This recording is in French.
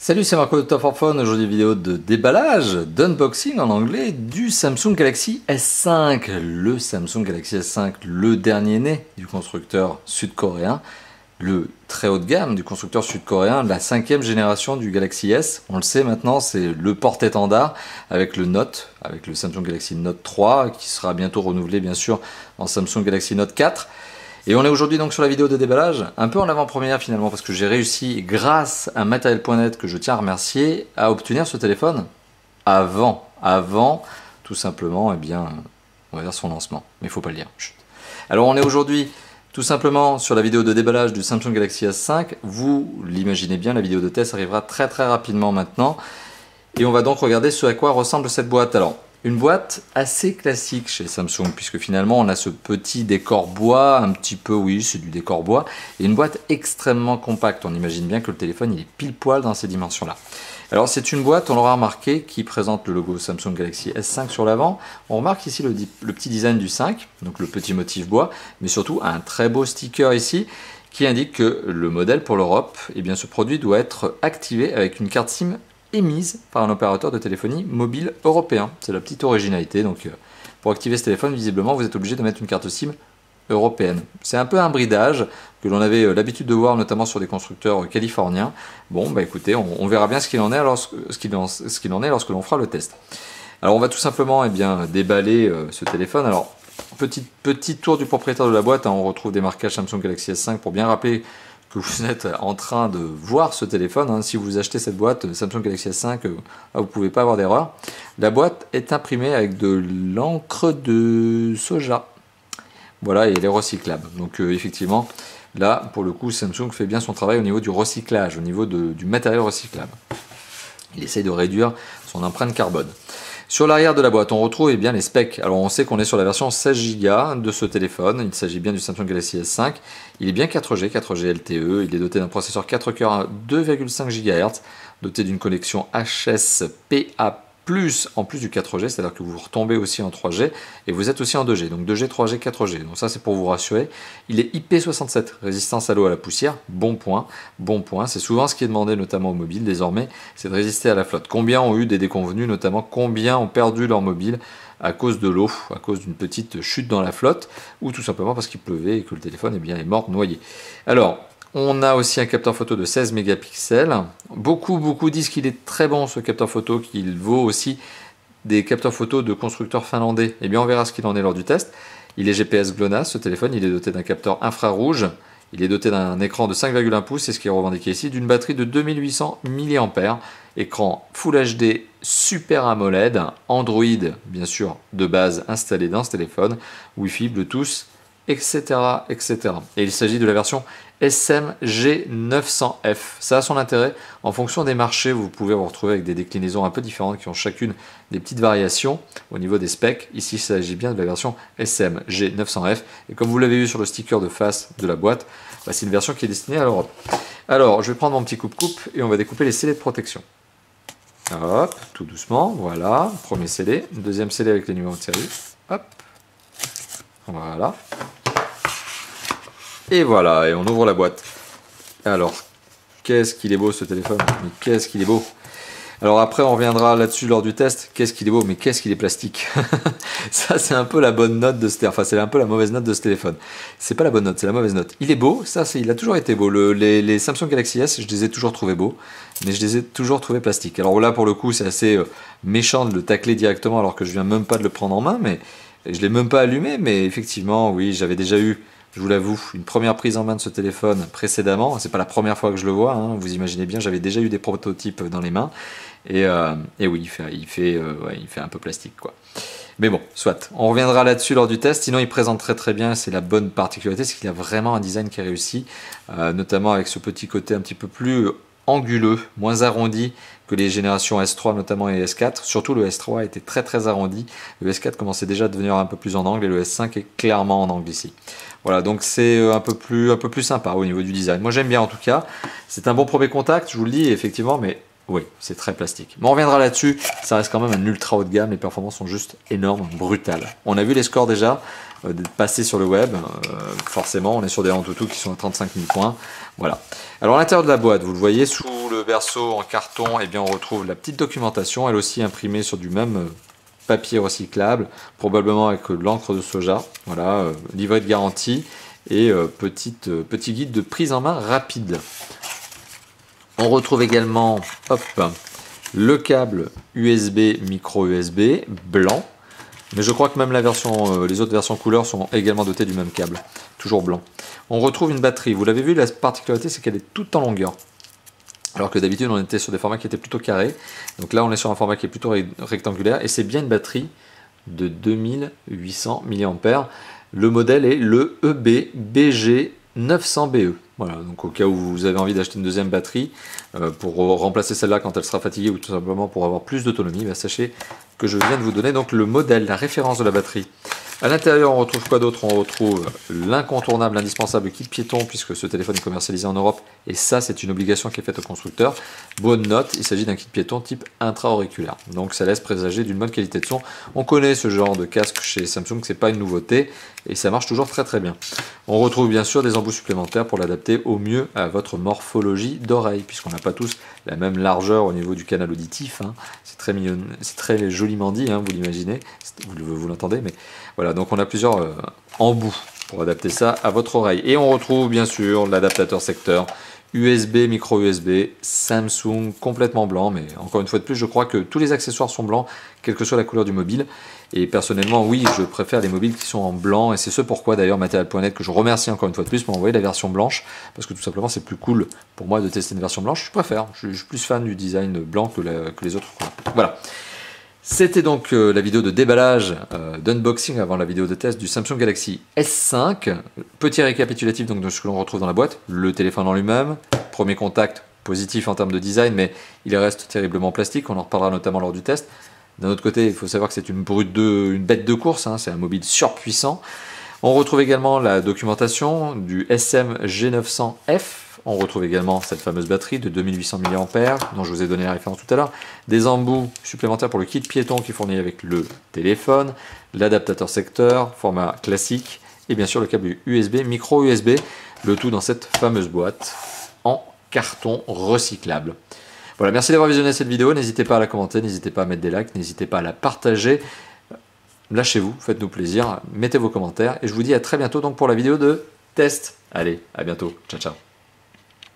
Salut, c'est Marco de Top for Phone. Aujourd'hui, vidéo de déballage, d'unboxing en anglais du Samsung Galaxy S5. Le Samsung Galaxy S5, le dernier né du constructeur sud-coréen, le très haut de gamme du constructeur sud-coréen, la 5e génération du Galaxy S. On le sait maintenant, c'est le porte-étendard avec le Note, avec le Samsung Galaxy Note 3, qui sera bientôt renouvelé bien sûr en Samsung Galaxy Note 4. Et on est aujourd'hui donc sur la vidéo de déballage, un peu en avant-première finalement, parce que j'ai réussi, grâce à Matériel.net que je tiens à remercier, à obtenir ce téléphone avant tout simplement, eh bien, on va dire son lancement. Mais il faut pas le dire. Chut. Alors on est aujourd'hui tout simplement sur la vidéo de déballage du Samsung Galaxy S5. Vous l'imaginez bien, la vidéo de test arrivera très rapidement maintenant. Et on va donc regarder ce à quoi ressemble cette boîte. Alors, une boîte assez classique chez Samsung, puisque finalement on a ce petit décor bois, un petit peu, oui, c'est du décor bois, et une boîte extrêmement compacte. On imagine bien que le téléphone il est pile poil dans ces dimensions-là. Alors c'est une boîte, on l'aura remarqué, qui présente le logo Samsung Galaxy S5 sur l'avant. On remarque ici le petit design du 5, donc le petit motif bois, mais surtout un très beau sticker ici, qui indique que le modèle pour l'Europe, eh bien ce produit doit être activé avec une carte SIM émise par un opérateur de téléphonie mobile européen. C'est la petite originalité. Donc, pour activer ce téléphone, visiblement, vous êtes obligé de mettre une carte SIM européenne. C'est un peu un bridage que l'on avait l'habitude de voir, notamment sur des constructeurs californiens. Bon, bah écoutez, on verra bien ce qu'il en est lorsque l'on fera le test. Alors, on va tout simplement déballer ce téléphone. Alors, petit tour du propriétaire de la boîte. On retrouve des marquages Samsung Galaxy S5 pour bien rappeler que vous êtes en train de voir ce téléphone. Si vous achetez cette boîte Samsung Galaxy S5, vous ne pouvez pas avoir d'erreur. La boîte est imprimée avec de l'encre de soja. Voilà, et elle est recyclable. Donc effectivement, là, pour le coup, Samsung fait bien son travail au niveau du recyclage, au niveau du matériel recyclable. Il essaye de réduire son empreinte carbone. Sur l'arrière de la boîte, on retrouve bien les specs. Alors on sait qu'on est sur la version 16 Go de ce téléphone. Il s'agit bien du Samsung Galaxy S5. Il est bien 4G LTE. Il est doté d'un processeur 4 cœurs à 2,5 GHz, doté d'une connexion HSPA+, en plus du 4G, c'est-à-dire que vous retombez aussi en 3G et vous êtes aussi en 2G, donc 2G, 3G, 4G. Donc ça c'est pour vous rassurer. Il est IP67, résistance à l'eau, à la poussière, bon point. C'est souvent ce qui est demandé notamment aux mobiles désormais, c'est de résister à la flotte. Combien ont eu des déconvenus, notamment combien ont perdu leur mobile à cause de l'eau, à cause d'une petite chute dans la flotte, ou tout simplement parce qu'il pleuvait et que le téléphone est mort noyé. Alors, on a aussi un capteur photo de 16 mégapixels. Beaucoup disent qu'il est très bon ce capteur photo, qu'il vaut aussi des capteurs photo de constructeurs finlandais. Eh bien on verra ce qu'il en est lors du test. Il est GPS GLONASS ce téléphone, il est doté d'un capteur infrarouge, il est doté d'un écran de 5,1 pouces, c'est ce qui est revendiqué ici, d'une batterie de 2800 mAh, écran Full HD Super AMOLED, Android bien sûr de base installé dans ce téléphone, Wi-Fi, Bluetooth, etc. Et il s'agit de la version SMG900F. Ça a son intérêt. En fonction des marchés, vous pouvez vous retrouver avec des déclinaisons un peu différentes qui ont chacune des petites variations au niveau des specs. Ici, il s'agit bien de la version SMG900F. Et comme vous l'avez vu sur le sticker de face de la boîte, c'est une version qui est destinée à l'Europe. Alors, je vais prendre mon petit coupe-coupe et on va découper les scellés de protection. Hop, tout doucement, voilà. Premier scellé, deuxième scellé avec les numéros de série. Hop, voilà. Et voilà, et on ouvre la boîte. Alors, qu'est-ce qu'il est beau ce téléphone, mais qu'est-ce qu'il est beau. Alors après, on reviendra là-dessus lors du test. Qu'est-ce qu'il est beau, mais qu'est-ce qu'il est plastique. Ça, c'est un peu la bonne note de ce téléphone. Enfin, c'est un peu la mauvaise note de ce téléphone. C'est pas la bonne note, c'est la mauvaise note. Il est beau, ça, il a toujours été beau. Les Samsung Galaxy S, je les ai toujours trouvés beaux, mais je les ai toujours trouvés plastiques. Alors là, pour le coup, c'est assez méchant de le tacler directement alors que je viens même pas de le prendre en main, mais je l'ai même pas allumé. Mais effectivement, oui, j'avais déjà eu, je vous l'avoue, une première prise en main de ce téléphone précédemment. C'est pas la première fois que je le vois, hein. Vous imaginez bien, j'avais déjà eu des prototypes dans les mains. Et oui, il fait un peu plastique, quoi. Mais bon, soit. On reviendra là-dessus lors du test. Sinon, il présente très bien. C'est la bonne particularité, c'est qu'il a vraiment un design qui est réussi, notamment avec ce petit côté un petit peu plus anguleux, moins arrondi que les générations S3 notamment et S4. Surtout le S3 était très arrondi. Le S4 commençait déjà à devenir un peu plus en angle et le S5 est clairement en angle ici. Voilà, donc c'est un peu plus sympa au niveau du design. Moi j'aime bien en tout cas. C'est un bon premier contact, je vous le dis effectivement, mais Oui, c'est très plastique. Mais on reviendra là-dessus, ça reste quand même un ultra haut de gamme, les performances sont juste énormes, brutales. On a vu les scores déjà passer sur le web, forcément on est sur des Antutu qui sont à 35 000 points. Voilà. Alors à l'intérieur de la boîte, vous le voyez, sous le verso en carton, eh bien, on retrouve la petite documentation, elle aussi imprimée sur du même papier recyclable, probablement avec l'encre de soja. Voilà, livret de garantie et petit guide de prise en main rapide. On retrouve également le câble USB, micro USB blanc, mais je crois que même les autres versions couleur sont également dotées du même câble, toujours blanc. On retrouve une batterie, vous l'avez vu, la particularité c'est qu'elle est toute en longueur, alors que d'habitude on était sur des formats qui étaient plutôt carrés, donc là on est sur un format qui est plutôt rectangulaire, et c'est bien une batterie de 2800 mAh. Le modèle est le EB-BG900BE. Voilà, donc au cas où vous avez envie d'acheter une deuxième batterie pour remplacer celle-là quand elle sera fatiguée ou tout simplement pour avoir plus d'autonomie, sachez que je viens de vous donner donc le modèle, la référence de la batterie. À l'intérieur, on retrouve quoi d'autre? On retrouve l'incontournable, indispensable kit piéton, puisque ce téléphone est commercialisé en Europe, et ça, c'est une obligation qui est faite au constructeur. Bonne note, il s'agit d'un kit piéton type intra-auriculaire, donc ça laisse présager d'une bonne qualité de son. On connaît ce genre de casque chez Samsung, c'est pas une nouveauté, et ça marche toujours très très bien. On retrouve bien sûr des embouts supplémentaires pour l'adapter au mieux à votre morphologie d'oreille, puisqu'on n'a pas tous la même largeur au niveau du canal auditif. Hein. C'est très mignon, c'est très joliment dit, hein, vous l'imaginez, vous l'entendez, mais voilà, donc on a plusieurs embouts pour adapter ça à votre oreille. Et on retrouve bien sûr l'adaptateur secteur USB, micro USB, Samsung complètement blanc, mais encore une fois de plus, je crois que tous les accessoires sont blancs, quelle que soit la couleur du mobile. Et personnellement, oui, je préfère les mobiles qui sont en blanc, et c'est ce pourquoi d'ailleurs Material.net, que je remercie encore une fois de plus, m'a envoyé la version blanche, parce que tout simplement c'est plus cool pour moi de tester une version blanche. Je préfère, je suis plus fan du design blanc que les autres couleurs. Voilà. C'était donc la vidéo de déballage, d'unboxing avant la vidéo de test du Samsung Galaxy S5. Petit récapitulatif donc de ce que l'on retrouve dans la boîte. Le téléphone en lui-même, premier contact positif en termes de design, mais il reste terriblement plastique, on en reparlera notamment lors du test. D'un autre côté, il faut savoir que c'est une bête de course, hein, c'est un mobile surpuissant. On retrouve également la documentation du SM-G900F. On retrouve également cette fameuse batterie de 2800 mAh dont je vous ai donné la référence tout à l'heure. Des embouts supplémentaires pour le kit piéton qui est fourni avec le téléphone. L'adaptateur secteur, format classique. Et bien sûr le câble USB, micro USB. Le tout dans cette fameuse boîte en carton recyclable. Voilà, merci d'avoir visionné cette vidéo. N'hésitez pas à la commenter, n'hésitez pas à mettre des likes, n'hésitez pas à la partager. Lâchez-vous, faites-nous plaisir, mettez vos commentaires. Et je vous dis à très bientôt donc pour la vidéo de test. Allez, à bientôt. Ciao, ciao.